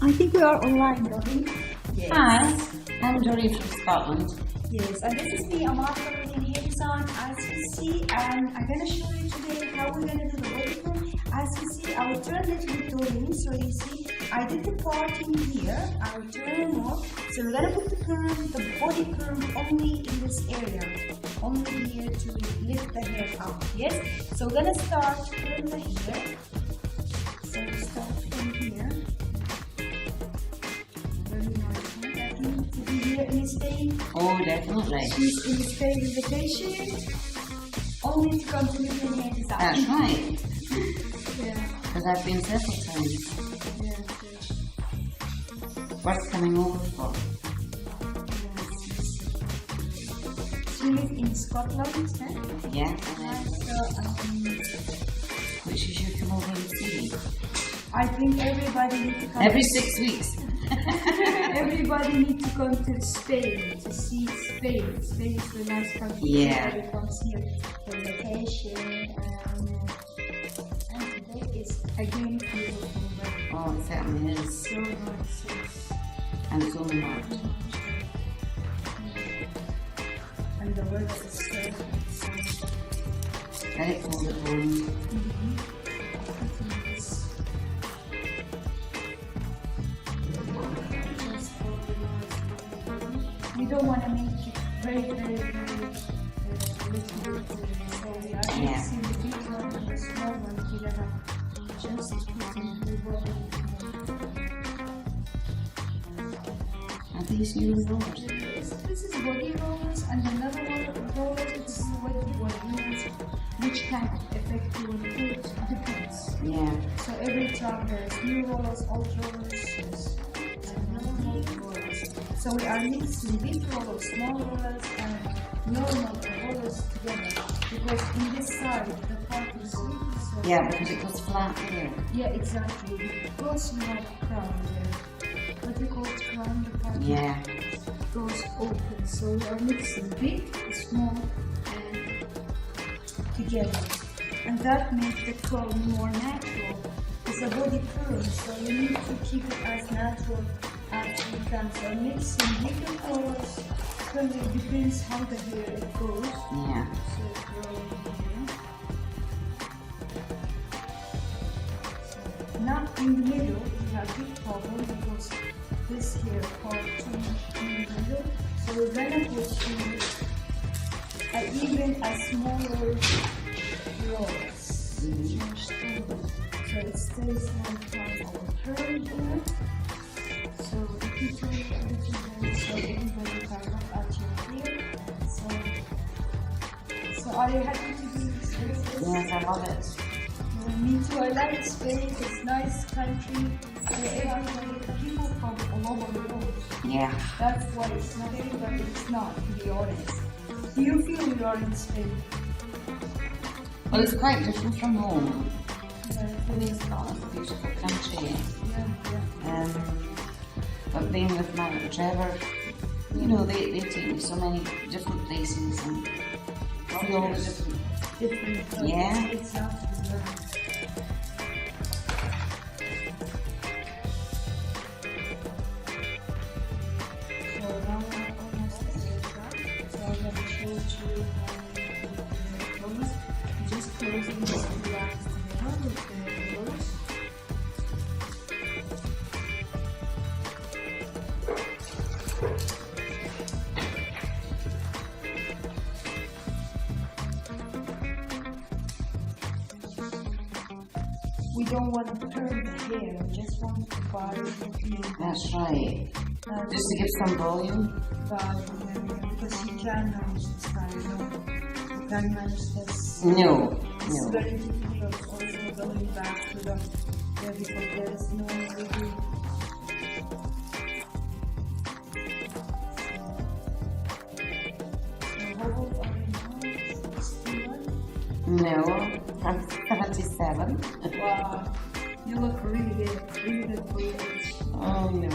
I think we are online, Doreen. Yes. Hi, I'm Doreen from Scotland. Yes, and this is me, Amal Hermuz in hair design, as you see, and I'm going to show you today how we're going to do the body perm. As you see, I will turn it with Doreen, so you see, I did the parting here, I will turn off, so we're going to put the perm, the body perm only in this area, only here to lift the hair up, yes? So we're going to start from the hair, so we start from here. Here in Spain. Oh, definitely. She's in Spain invitation only to come to live in hair design. That's right. Yeah. Because I've been several times. Yeah. Worth coming over for. She lives in Scotland, eh? Yeah. So, Which you should come over and see. I think everybody needs to come. Every 6 weeks. Everybody needs to come to Spain to see Spain. Spain is a nice country. Yeah. Everybody comes here for vacation. And today is again beautiful weather. Oh, it certainly is. So nice. Yes. And so much. And the weather is so Very cold at home. We don't want to make it very little so we are mixing the big one and the small one together. Just putting the body. Are these new rollers? This is body rollers, and another one of rollers, this is what you want to use, which kind of effect you want to put, depends. Yeah. So every time there's new rollers, old rollers, and normal rollers. So we are mixing big rollers, small rollers, and normal rollers together. Because in this side, the part is really so. Yeah, because it goes flat here. Yeah, exactly. It goes like crown there. What you call it, crown, the part Yeah. goes open. So we are mixing big, small, and together. And that makes the curl more natural. It's a body curl, so you need to keep it as natural as you can. So mixing different colors, because it depends how the hair it goes. Yeah. So curling here. So not in the middle, we have big problem because this here part too much in the middle. So we're gonna put in even a smaller rolls. So it stays like our curl here. So if you turn it a little bit, so everybody can look at your hair. So are you happy to do this? Yes, I love it. Me too. I like Spain. It's nice country. Everybody, people from all over the world. Yeah. That's why it's not everybody. It's not, to be honest. Do you feel you are in Spain? Well, it's quite different from home. Yeah, It's Scotland's a beautiful country. yeah. But being with my Trevor, you know, they take me so many different places and see all the different. Different. Yeah. It's not as well. So now we're almost there. So I'm going to show you how you close. Just closing this last mirror with the close. We don't want to turn the hair, we just want the body to That's right. Just to give some volume. because you can manage this kind you can manage this. No. It's No. very difficult also going back to the hair because there is no really. So how old are you now? 61? No. I'm 77. Wow, you look really good for your age. Oh, no.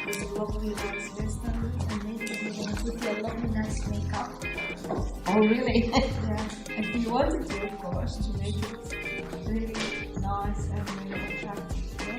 With a lovely nice hairstyle and maybe even put your lovely nice makeup. Oh, really? Yeah, if you wanted to, of course, to make it really nice and really attractive.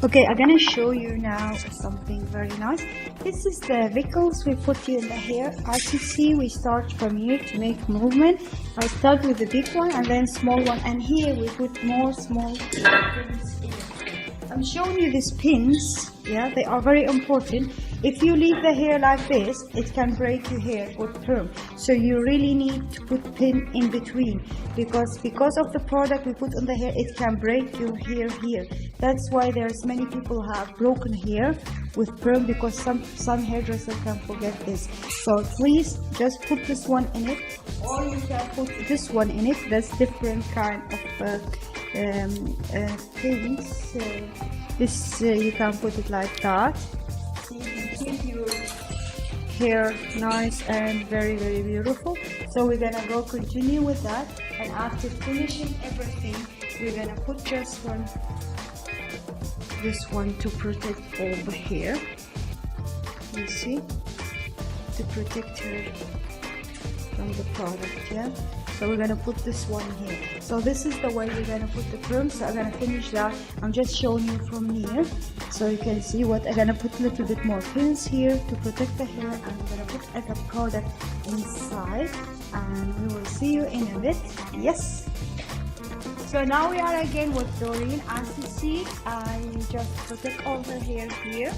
Okay, I'm gonna show you now something very nice. This is the wickles we put in the hair. As you see, we start from here to make movement. I start with the big one and then small one, and here we put more small pins in it. I'm showing you these pins. Yeah, they are very important. If you leave the hair like this, it can break your hair with perm. So you really need to put pin in between, because of the product we put on the hair, it can break your hair here. That's why there's many people have broken hair with perm, because some hairdresser can forget this. So please just put this one in it, or you can put this one in it. That's different kind of things. This you can put it like that. So you can keep your hair nice and very beautiful. So we're gonna go continue with that, and after finishing everything, we're gonna put just this one to protect all the hair. You see, to protect her from the product. Yeah, so we're gonna put this one here. So this is the way we're gonna put the perm. So I'm gonna finish that. I'm just showing you from here, so you can see what I'm gonna put. A little bit more pins here to protect the hair, and I'm gonna put the product inside, and we will see you in a bit. Yes. So now we are again with Doreen. As you see, I just protect all her hair here.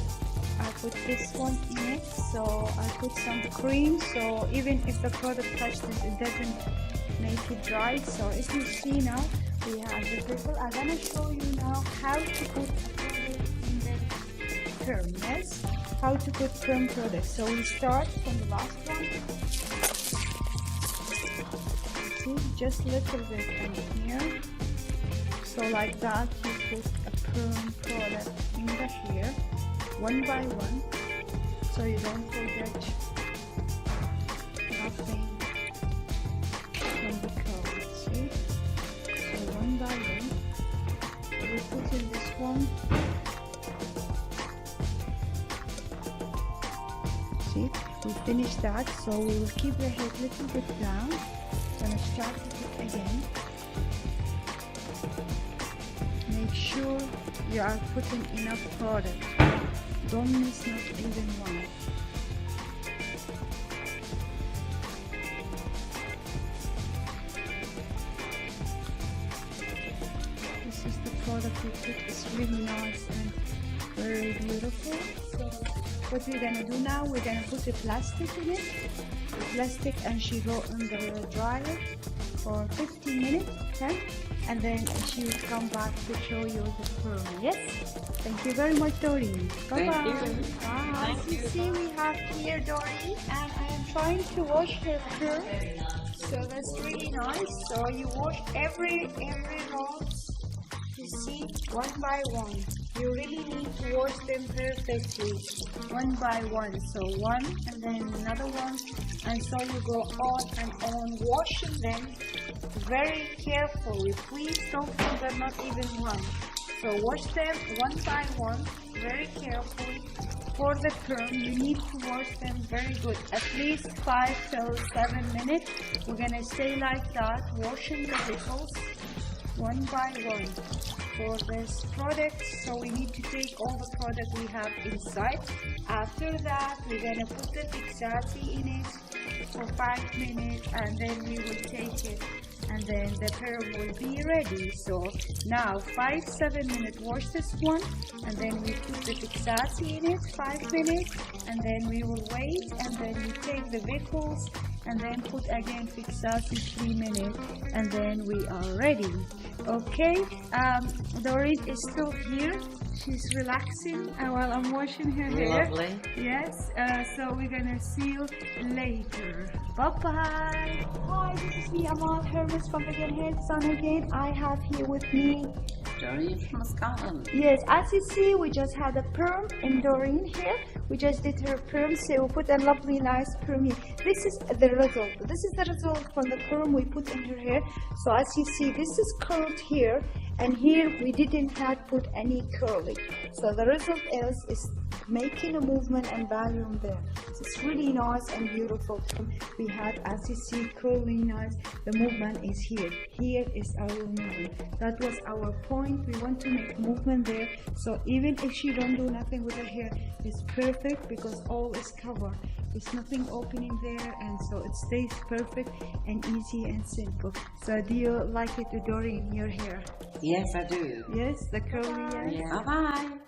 I put this one in it, so I put some cream, so even if the product touches it doesn't make it dry. So as you see now, we have the purple. I'm gonna show you now how to put a product in the perm. Yes, how to put perm product. So we start from the last one. See, just a little bit in here. So like that, you put a perm product in the hair, one by one, so you don't forget nothing from the curl. See? So one by one, we put in this one. See, we finished that, so we will keep the head a little bit down. Gonna start it again. Make sure you are putting enough product. Don't miss not even one. This is the product we put. It's really nice and very beautiful. So what we're gonna do now, we're gonna put the plastic in it. The plastic, and she go under the dryer for 15 minutes, okay? And then she will come back to show you the perm. Yes? Thank you very much, Doreen. Bye bye. Bye. As you see, we have here Doreen, and I am trying to wash her perm. So that's really nice. So you wash every roll. You see, one by one. You really need to wash them perfectly, one by one. So one, and then another one, and so you go on and on washing them very carefully. Please don't forget not even one. So wash them one by one, very carefully. For the perm, you need to wash them very good, at least 5 till 7 minutes. We're gonna stay like that, washing the wickles one by one for this product. So we need to take all the product we have inside. After that, we're gonna put the fixati in it for 5 minutes, and then we will take it, and then the perm will be ready. So now 5-7 minutes, wash this one, and then we put the fixati in it 5 minutes, and then we will wait, and then we take the wickles, and then put again fixati 3 minutes, and then we are ready. Okay, Doreen is still here. She's relaxing while I'm washing her hair. Lovely. Yes, so we're gonna see you later. Bye-bye. Hi, this is me, Amal Hermuz from Vivyan Hair Design again. I have here with me Doreen from Scotland. Yes, as you see, we just had a perm in Doreen here. We just did her perm, so we put a lovely, nice perm here. This is the result. This is the result from the perm we put in her hair. So as you see, this is curled here, and here we didn't have put any curling. So the result is making a movement and volume there. So It's really nice and beautiful. We have, as you see, curly nice. The movement is here. Here is our movement. That was our point. We want to make movement there. So even if she don't do nothing with her hair, it's perfect because all is covered. There's nothing opening there, and so it stays perfect and easy and simple. So do you like it, Doreen, your hair? Yes, I do. Yes, the curly hair? Yeah. Bye-bye.